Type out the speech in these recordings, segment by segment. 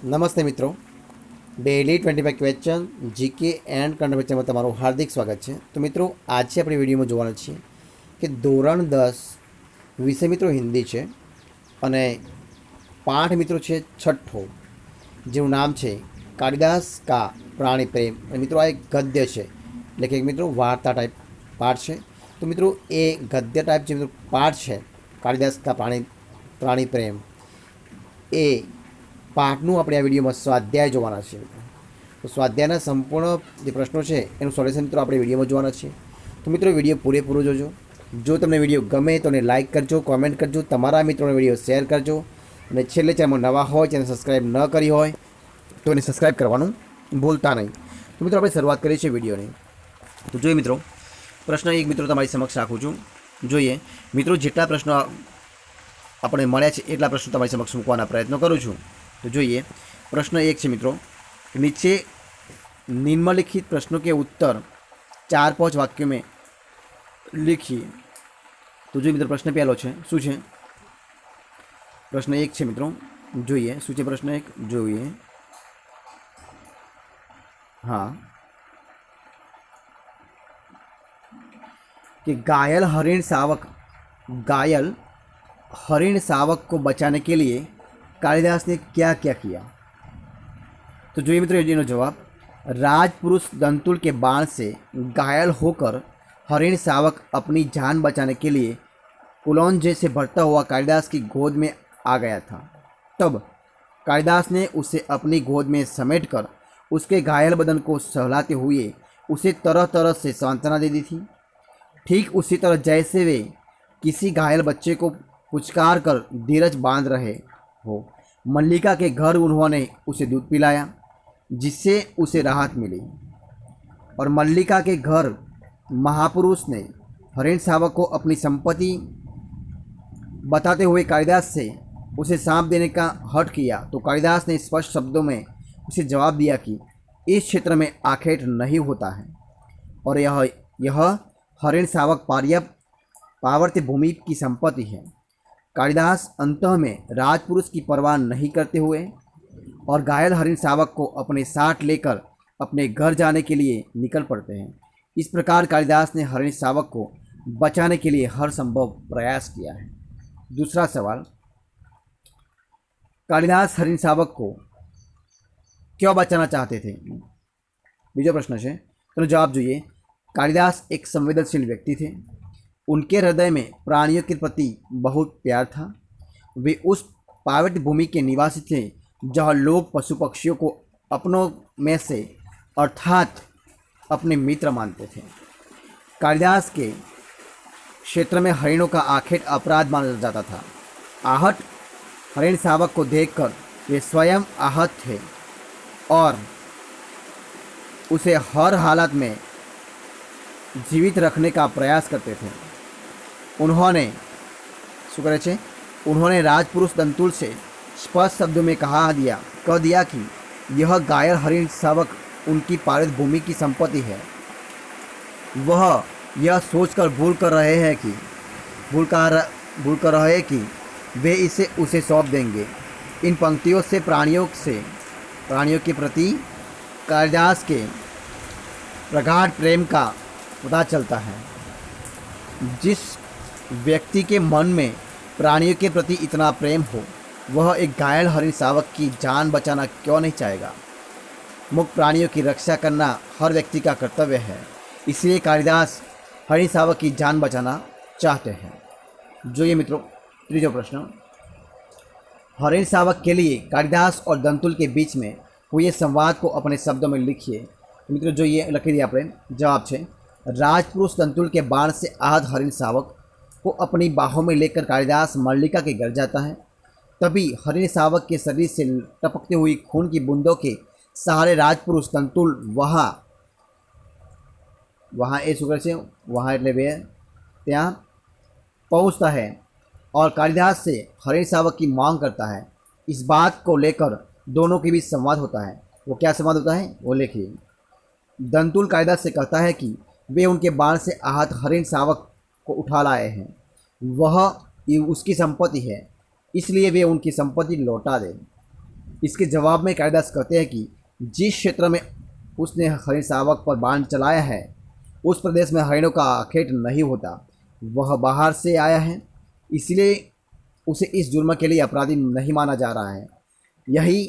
નમસ્તે મિત્રો, daily 25 question GK and current અફેર્સમાં તમારું હાર્દિક સ્વાગત છે. તો મિત્રો, આજે આપણે વિડીયોમાં જોવાના છીએ કે ધોરણ 10 વિષય મિત્રો હિન્દી છે અને પાઠ મિત્રો છે છઠ્ઠો, જેનું નામ છે કાલિદાસ કા પ્રાણી પ્રેમ. અને મિત્રો આ એક ગદ્ય છે, એટલે કે મિત્રો વાર્તા ટાઈપ પાઠ છે. તો મિત્રો એ ગદ્ય ટાઈપ જે મિત્રો પાઠ છે કાલિદાસ કા પ્રાણી પ્રેમ, એ પાઠનું આપણે આ વિડીયોમાં સ્વાધ્યાય જોવાના છે. તો સ્વાધ્યાયના સંપૂર્ણ જે પ્રશ્નો છે એનું સોલ્યુશન મિત્રો આપણે વિડીયોમાં જોવાના છે. તો મિત્રો વિડીયો પૂરેપૂરો જોજો. જો તમને વિડીયો ગમે તો એને લાઇક કરજો, કોમેન્ટ કરજો, તમારા મિત્રોને વિડીયો શેર કરજો, અને છેલ્લે ચેનલમાં નવા હોય ચેનલ સબસ્ક્રાઈબ ન કરી હોય તો એને સબસ્ક્રાઈબ કરવાનું ભૂલતા નહીં. તો મિત્રો આપણે શરૂઆત કરીએ છીએ વિડીયોની. તો જોઈએ મિત્રો, પ્રશ્ન એક મિત્રો તમારી સમક્ષ રાખું છું. જોઈએ મિત્રો, જેટલા પ્રશ્નો આપણે મળ્યા છે એટલા પ્રશ્નો તમારી સમક્ષ મૂકવાના પ્રયત્નો કરું છું. तो જોઈએ, प्रश्न एक है मित्रों, नीचे निम्नलिखित प्रश्नों के उत्तर 4-5 वाक्यों में लिखिए. तो जो मित्रों प्रश्न पहलो है शू है, प्रश्न एक है मित्रों, જોઈએ शू है प्रश्न एक, જોઈએ. हाँ, कि घायल हरिण शावक को बचाने के लिए कालिदास ने क्या क्या किया. तो जो मित्रों ये जवाब, राजपुरुष दंतुल के बाण से घायल होकर हरिण शावक अपनी जान बचाने के लिए उलौंजे से भरता हुआ कालिदास की गोद में आ गया था. तब कालिदास ने उसे अपनी गोद में समेटकर उसके घायल बदन को सहलाते हुए उसे तरह तरह से सांत्वना दे दी थी. ठीक उसी तरह जैसे वे किसी घायल बच्चे को पुचकार कर धीरज बांध रहे हो, मल्लिका के घर उन्होंने उसे दूध पिलाया, जिससे उसे राहत मिली. और मल्लिका के घर महापुरुष ने हरिण शावक को अपनी संपत्ति बताते हुए कालिदास से उसे सांप देने का हठ किया. तो कालिदास ने स्पष्ट शब्दों में उसे जवाब दिया कि इस क्षेत्र में आखेट नहीं होता है और यह हरिण शावक पावर्त्य भूमि की संपत्ति है. कालिदास अंतः में राजपुरुष की परवाह नहीं करते हुए और घायल हरिण शावक को अपने साथ लेकर अपने घर जाने के लिए निकल पड़ते हैं. इस प्रकार कालिदास ने हरिण शावक को बचाने के लिए हर संभव प्रयास किया है. दूसरा सवाल, कालिदास हरिण शावक को क्यों बचाना चाहते थे. बीजो प्रश्न है, तो जवाब જોઈએ, कालिदास एक संवेदनशील व्यक्ति थे. उनके हृदय में प्राणियों के प्रति बहुत प्यार था. वे उस पार्वत्य भूमि के निवासी थे जहाँ लोग पशु पक्षियों को अपनों में से अर्थात अपने मित्र मानते थे. कालिदास के क्षेत्र में हरिणों का आखेट अपराध माना जाता था. आहत हरिण शावक को देखकर वे स्वयं आहत थे और उसे हर हालत में जीवित रखने का प्रयास करते थे. उन्होंने राजपुरुष दंतुल से स्पष्ट शब्दों में कह दिया कि यह घायल हरिण शावक उनकी पारित भूमि की संपत्ति है. वह यह सोचकर भूल कर रहे कि वे इसे उसे सौंप देंगे. इन पंक्तियों से प्राणियों के प्रति कालिदास के प्रगाढ़ प्रेम का पता चलता है. जिस व्यक्ति के मन में प्राणियों के प्रति इतना प्रेम हो, वह एक घायल हरिण शावक की जान बचाना क्यों नहीं चाहेगा. मुक्त प्राणियों की रक्षा करना हर व्यक्ति का कर्तव्य है. इसलिए कालिदास हरिण शावक की जान बचाना चाहते हैं. जो ये मित्रों तीसरा प्रश्न, हरिण शावक के लिए कालिदास और दंतुल के बीच में हुए संवाद को अपने शब्दों में लिखिए. मित्रों जो ये लखी दिया अपने जवाब है, राजपुरुष दंतुल के बाण से आहत हरिण शावक को अपनी बाहों में लेकर कालिदास मल्लिका के घर जाता है. तभी हरिण शावक के शरीर से टपकती हुई खून की बूंदों के सहारे राजपुरुष दंतुल वहाँ એટલે वे ત્યાં पहुँचता है और कालिदास से हरिण शावक की मांग करता है. इस बात को लेकर दोनों के बीच संवाद होता है. वो क्या संवाद होता है वो लिखिए. दंतुल कालिदास से कहता है कि वे उनके बाण से आहत हरिण शावक को उठा लाए हैं. वह उसकी संपत्ति है, इसलिए वे उनकी संपत्ति लौटा दें. इसके जवाब में कालिदास कहते हैं कि जिस क्षेत्र में उसने हरिण शावक पर बाण चलाया है उस प्रदेश में हरिणों का आखेट नहीं होता, वह बाहर से आया है, इसलिए उसे इस जुर्म के लिए अपराधी नहीं माना जा रहा है। यही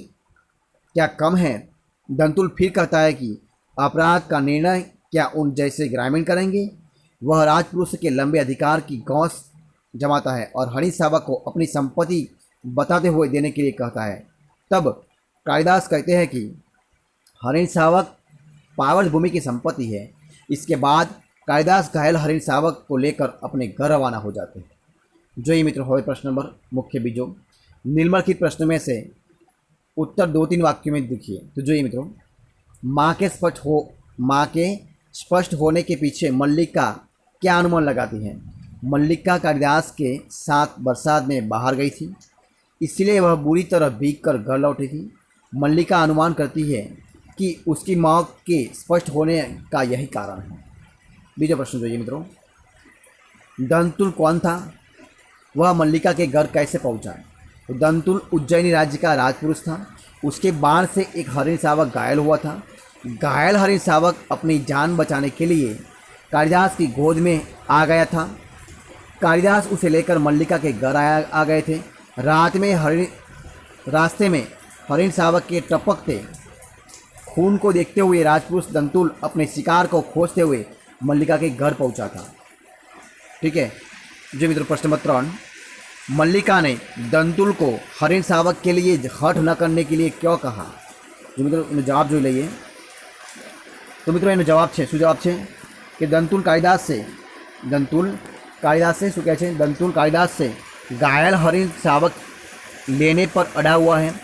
क्या कम है? दंतुल फिर कहता है कि अपराध का निर्णय क्या उन जैसे ग्रामीण करेंगे? वह राजपुरुष के लंबे अधिकार की गौस जमाता है और हरिण शावक को अपनी संपत्ति बताते हुए देने के लिए कहता है। तब कालिदास कहते हैं कि हरिण शावक पावन भूमि की संपत्ति है। इसके बाद कालिदास घायल हरिण शावक को लेकर अपने घर रवाना हो जाते हैं। जो ये मित्र हो प्रश्न नंबर मुख्य बीजों निम्नलिखित प्रश्न में से उत्तर 2-3 वाक्यों में देखिए। तो जो ये मित्रों, माँ के स्पष्ट होने के पीछे मल्लिका क्या अनुमान लगाती है? मल्लिका कालिदास के साथ बरसात में बाहर गई थी, इसलिए वह बुरी तरह भीग कर घर लौटी थी। मल्लिका अनुमान करती है कि उसकी माँ के स्पष्ट होने का यही कारण है। बीजा प्रश्न जो ये मित्रों, दंतुल कौन था? वह मल्लिका के घर कैसे पहुंचा? तो दंतुल उज्जैनी राज्य का राजपुरुष था। उसके बाण से एक हरिण शावक घायल हुआ था। घायल हरिण शावक अपनी जान बचाने के लिए कालिदास की गोद में आ गया था। कालिदास उसे लेकर मल्लिका के घर आ गए थे। रास्ते में हरिण शावक के टपकते खून को देखते हुए राजपुरुष दंतुल अपने शिकार को खोजते हुए मल्लिका के घर पहुंचा था। ठीक है। जो मित्र प्रश्न नंबर 3, मल्लिका ने दंतुल को हरिण शावक के लिए हठ न करने के लिए क्यों कहा? जो मित्रों એનો જવાબ જોઈ લઈએ। तो मित्रों એનો જવાબ છે શું? જવાબ છે કે દંતુલ કાલિદાસ શું કહે છે? દંતુલ કાલિદાસ से घायल हरिण शावक लेने पर अड़ा हुआ है।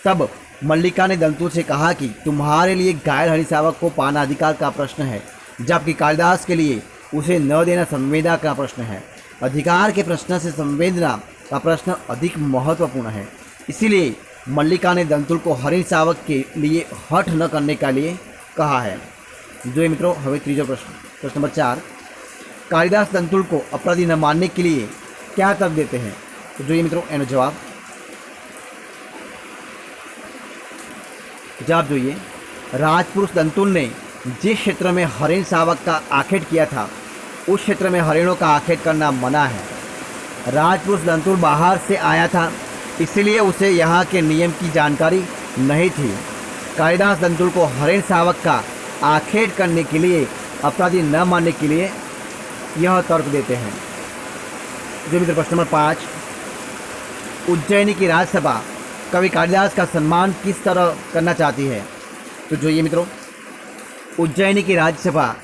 तब मल्लिका ने दंतुल से कहा कि तुम्हारे लिए घायल हरिण शावक को पाना अधिकार का प्रश्न है, जबकि कालिदास के लिए उसे न देना संवेदना का प्रश्न है। अधिकार के प्रश्न से संवेदना का प्रश्न अधिक महत्वपूर्ण है। इसीलिए मल्लिका ने दंतुल को हरिण शावक के लिए हठ न करने के लिए कहा है। जो मित्रों हमें तीसरा प्रश्न नंबर 4, कालिदास दंतुल को अपराधी न मानने के लिए क्या तर्क देते हैं? तो जो मित्रों एनो जवाब જોઈએ। राजपुरुष दंतुल ने जिस क्षेत्र में हरिण शावक का आखेट किया था उस क्षेत्र में हरिणों का आखेट करना मना है। राजपुरुष दंतुल बाहर से आया था, इसलिए उसे यहाँ के नियम की जानकारी नहीं थी। कालिदास दंतुल को हरिण शावक का आखेट करने के लिए अपराधी न मानने के लिए यह तर्क देते हैं। जो मित्र प्रश्न नंबर 5, उज्जैनी की राज्यसभा कवि कालिदास का सम्मान किस तरह करना चाहती है? तो जो ये मित्रों, उज्जैनी की राज्यसभा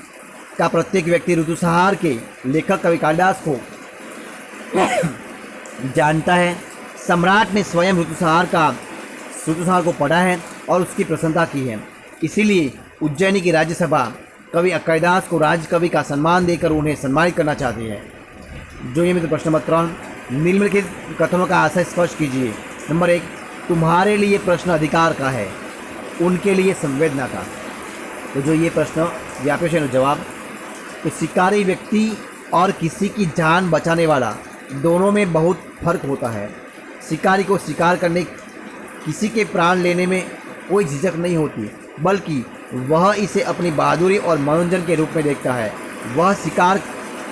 का प्रत्येक व्यक्ति ऋतुसंहार के लेखक कवि कालिदास को जानता है। सम्राट ने स्वयं ऋतुसंहार को पढ़ा है और उसकी प्रशंसा की है। इसीलिए उज्जैनी की राज्यसभा कवि कालिदास को राज्य कवि का सम्मान देकर उन्हें सम्मानित करना चाहती है। जो ये मित्र प्रश्न नंबर 3, निम्नलिखित कथनों का आशय स्पष्ट कीजिए। नंबर 1, तुम्हारे लिए प्रश्न अधिकार का है, उनके लिए संवेदना का। तो जो ये प्रश्न व्यापक जवाब, तो शिकारी व्यक्ति और किसी की जान बचाने वाला दोनों में बहुत फर्क होता है। शिकारी को शिकार करने, किसी के प्राण लेने में कोई झिझक नहीं होती, बल्कि वह इसे अपनी बहादुरी और मनोरंजन के रूप में देखता है। वह शिकार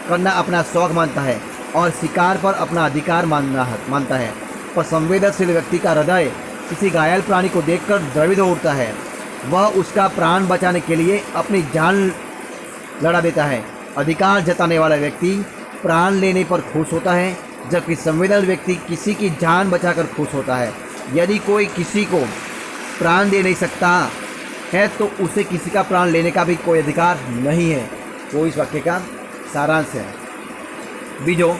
करना अपना शौक मानता है और शिकार पर अपना अधिकार मानता है। पर संवेदनशील व्यक्ति का हृदय किसी घायल प्राणी को देखकर द्रवित हो उठता है। वह उसका प्राण बचाने के लिए अपनी जान लड़ा देता है। अधिकार जताने वाला व्यक्ति प्राण लेने पर खुश होता है, जबकि संवेदनशील व्यक्ति किसी की जान बचाकर खुश होता है। यदि कोई किसी को प्राण दे नहीं सकता है तो उसे किसी का प्राण लेने का भी कोई अधिकार नहीं है। तो इस वाक्य का सारांश है। बीजों,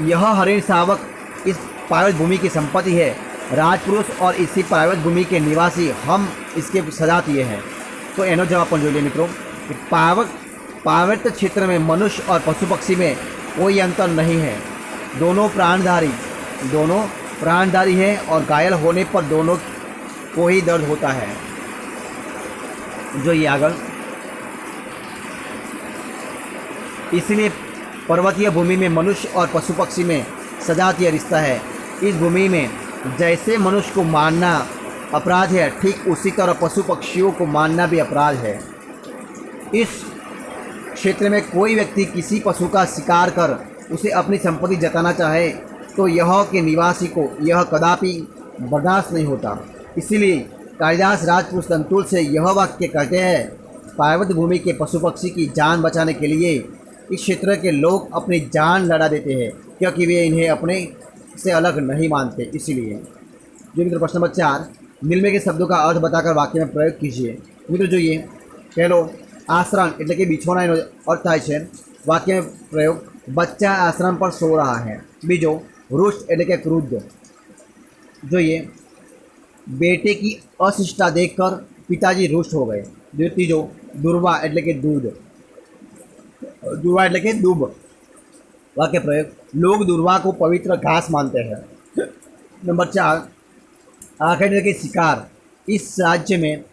यह हरिण शावक इस पार्वत भूमि की संपत्ति है। राजपुरुष और इसी पार्वत भूमि के निवासी हम इसके सजातीय हैं। तो एनो जवाब पर जो मित्रों, पार्वत्य क्षेत्र में मनुष्य और पशु पक्षी में कोई अंतर नहीं है। दोनों प्राणधारी हैं और घायल होने पर दोनों को ही दर्द होता है। जो ये आगे, इसलिए पर्वतीय भूमि में मनुष्य और पशु पक्षी में सजातीय रिश्ता है। इस भूमि में जैसे मनुष्य को मारना अपराध है, ठीक उसी तरह पशु पक्षियों को मारना भी अपराध है। इस क्षेत्र में कोई व्यक्ति किसी पशु का शिकार कर उसे अपनी संपत्ति जताना चाहे तो यह के निवासी को यह कदापि बर्दाश्त नहीं होता। इसीलिए कालिदास राजपुरुष दंतुल से यह वाक्य कहते हैं, पार्वत्य भूमि के पशु पक्षी की जान बचाने के लिए इस क्षेत्र के लोग अपनी जान लड़ा देते हैं, क्योंकि वे इन्हें अपने से अलग नहीं मानते। इसीलिए जो मित्र प्रश्न नंबर 4, निम्न के शब्दों का अर्थ बताकर वाक्य में प्रयोग कीजिए। मित्र जो ये पहलो आश्रम એટલે કે बिछोना એનો अर्थ થાય છે। वाक्य में प्रयोग, बच्चा आश्रम पर सो रहा है। बीजो रुष्ट એટલે કે क्रुद्ध। जो ये बेटे की अशिष्टता देखकर पिताजी रुष्ट हो गए। जो तीजो दुर्वा એટલે કે दूध, दुर्वा એટલે કે दूब। वाक्य प्रयोग, लोग दुर्वा को पवित्र घास मानते हैं। नंबर 4, आखेट એટલે કે शिकार। इस राज्य में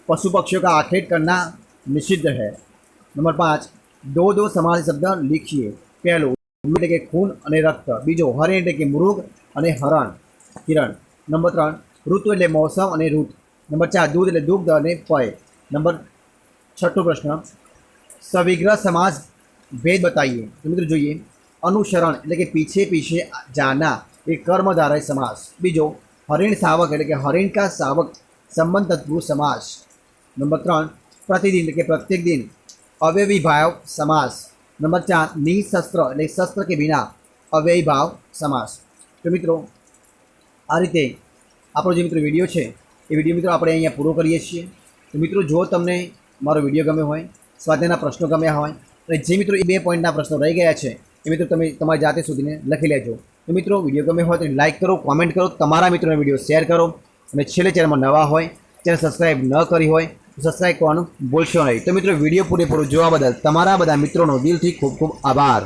पशु पक्षियों का आखेट करना निषिद्ध है। नंबर 5, दो दो समास शब्द लिखिए। पहलो એટલે કે खून અને रक्त। बीजो हरिण એટલે કે मृग અને હરણ કિરણ। नंबर 3, ઋતુ એટલે मौसम અને ઋત। नंबर 4, दूध એટલે दुग्ध અને पेय। नंबर 6 प्रश्न, सविग्रह समास भेद बताइए। तो मित्र જોઈએ, अनुसरण એટલે કે पीछे पीछे जाना એ કર્મધારય समास। बीजो हरिण शावक એટલે કે हरिण का शावक संबंध तत्पुरुष समास। नंबर 3, प्रतिदिन એટલે કે प्रत्येक दिन अव्ययी भाव समास। नंबर 4, निशस्त्र એટલે शस्त्र के बिना अव्ययी भाव समास। तो मित्रों आ रीते આપણો જે મિત્રો વિડીયો છે એ વિડીયો મિત્રો આપણે અહીંયા પૂરો કરીએ છીએ। તો મિત્રો જો તમને મારો વિડીયો ગમ્યો હોય, સ્વાધ્યાયના પ્રશ્નો ગમ્યા હોય અને જે મિત્રો એ 2 પોઈન્ટના પ્રશ્નો રહી ગયા છે એ મિત્રો તમે તમારી જાતે શોધીને લખી લેજો। તો મિત્રો વિડીયો ગમ્યો હોય તો લાઇક કરો, કોમેન્ટ કરો, તમારા મિત્રોને વિડીયો શેર કરો અને છેલ્લે ચેનલમાં નવા હોય, ચેનલ સબસ્ક્રાઈબ ન કરી હોય તો સબસ્ક્રાઈબ કરવાનું ભૂલશો નહીં। તો મિત્રો વિડીયો પૂરેપૂરો જોવા બદલ તમારા બધા મિત્રોનો દિલથી ખૂબ ખૂબ આભાર।